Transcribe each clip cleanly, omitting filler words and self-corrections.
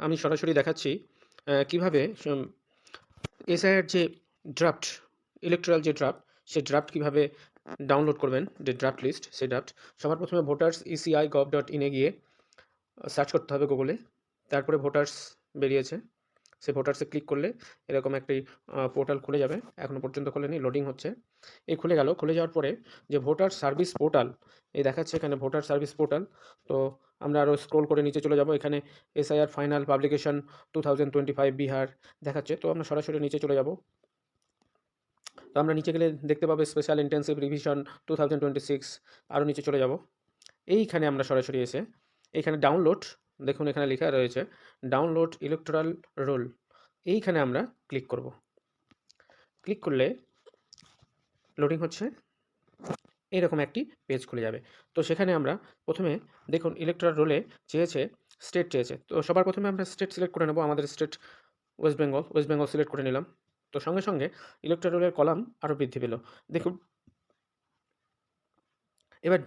আমি সরাসরি দেখাচ্ছি কিভাবে এসআইআর যে ড্রাফট, ইলেকটোরাল যে ড্রাফট, সেই ড্রাফট কিভাবে ডাউনলোড করবেন, যে ড্রাফট লিস্ট, সেই ড্রাফট। সবার প্রথমে ভোটার্স eci.gov.in এ গিয়ে সার্চ করতে হবে গুগলে। তারপরে ভোটার্স বেরিয়েছে, সেই ভোটার্সে ক্লিক করলে এরকম একটি পোর্টাল খুলে যাবে। এখনও পর্যন্ত খোলেনি, লোডিং হচ্ছে। এই খুলে গেল। খুলে যাওয়ার পরে যে ভোটার সার্ভিস পোর্টাল, এই দেখাচ্ছে এখানে ভোটার সার্ভিস পোর্টাল। তো আমরা আরও স্ক্রোল করে নিচে চলে যাব। এখানে এসআইআর ফাইনাল পাবলিকেশন 2025 বিহার দেখাচ্ছে। তো আমরা সরাসরি নিচে চলে যাব। তো আমরা নিচে গেলে দেখতে পাবো স্পেশাল ইন্টেন্সিভ রিভিশন 2026। আরও নিচে চলে যাব। এইখানে আমরা সরাসরি এসে এইখানে ডাউনলোড, দেখুন এখানে লেখা রয়েছে ডাউনলোড ইলেকটোরাল রোল। এইখানে আমরা ক্লিক করব। ক্লিক করলে লোডিং হচ্ছে, এরকম একটি পেজ খুলে যাবে। তো সেখানে আমরা প্রথমে দেখুন ইলেকটোরাল রোলে চেয়েছে স্টেট চেয়েছে। তো সবার প্রথমে আমরা স্টেট সিলেক্ট করে নেব। আমাদের state West Bengal. West Bengal select করে নিলাম। তো সঙ্গে সঙ্গে ইলেকটোরাল রোলের কলাম আরও বৃদ্ধি পেল। দেখুন এবার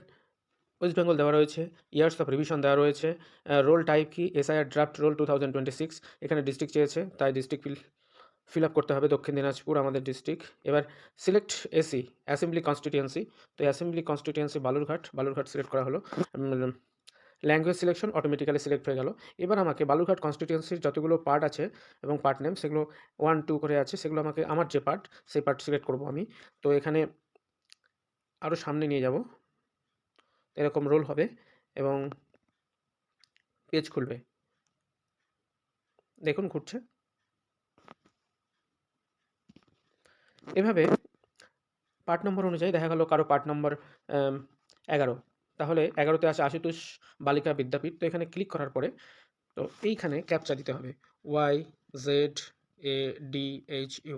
ওয়েস্ট বেঙ্গল দেওয়া রয়েছে, ইয়ার্স অফ রিভিশন দেওয়া রয়েছে, রোল টাইপ কি এসআইআর ড্রাফট রোল 2026। এখানে ডিস্ট্রিক্ট চেয়েছে, তাই ডিস্ট্রিক্ট ফিল আপ করতে হবে, দক্ষিণ দিনাজপুর আমাদের ডিস্ট্রিক্ট। এবার সিলেক্ট এসি, অ্যাসেম্বলি কনস্টিটিউয়েন্সি। তো অ্যাসেম্বলি কনস্টিটিউয়েন্সি বালুরঘাট সিলেক্ট করা হলো। ল্যাঙ্গুয়েজ সিলেকশন অটোমেটিক্যালি সিলেক্ট হয়ে গেল। এবার আমাকে বালুরঘাট কনস্টিটিউয়েন্সির যতগুলো পার্ট আছে এবং পার্ট নেম, সেগুলো 1, 2 করে আছে, সেগুলো আমাকে আমার যে পার্ট, সেই পার্ট সিলেক্ট করব আমি। তো এখানে আরও সামনে নিয়ে যাব, এরকম রোল হবে এবং পেজ খুলবে। দেখুন ঘুরছে। এভাবে পার্ট নম্বর অনুযায়ী দেখা গেল কারো পার্ট নম্বর 11, তাহলে 11তে আছে আশুতোষ বালিকা বিদ্যাপীঠ। তো এখানে ক্লিক করার পরে তো এইখানে ক্যাপচা দিতে হবে, YZADHU।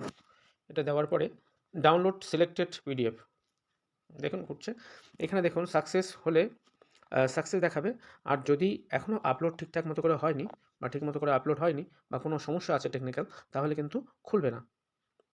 এটা দেওয়ার পরে ডাউনলোড সিলেক্টেড পিডিএফ, দেখুন ঘুরছে। এখানে দেখুন সাকসেস হলে সাকসেস দেখাবে। আর যদি এখনও আপলোড ঠিকঠাক মতো করে হয়নি বা ঠিক মতো করে আপলোড হয়নি বা কোনো সমস্যা আছে টেকনিক্যাল, তাহলে কিন্তু খুলবে না।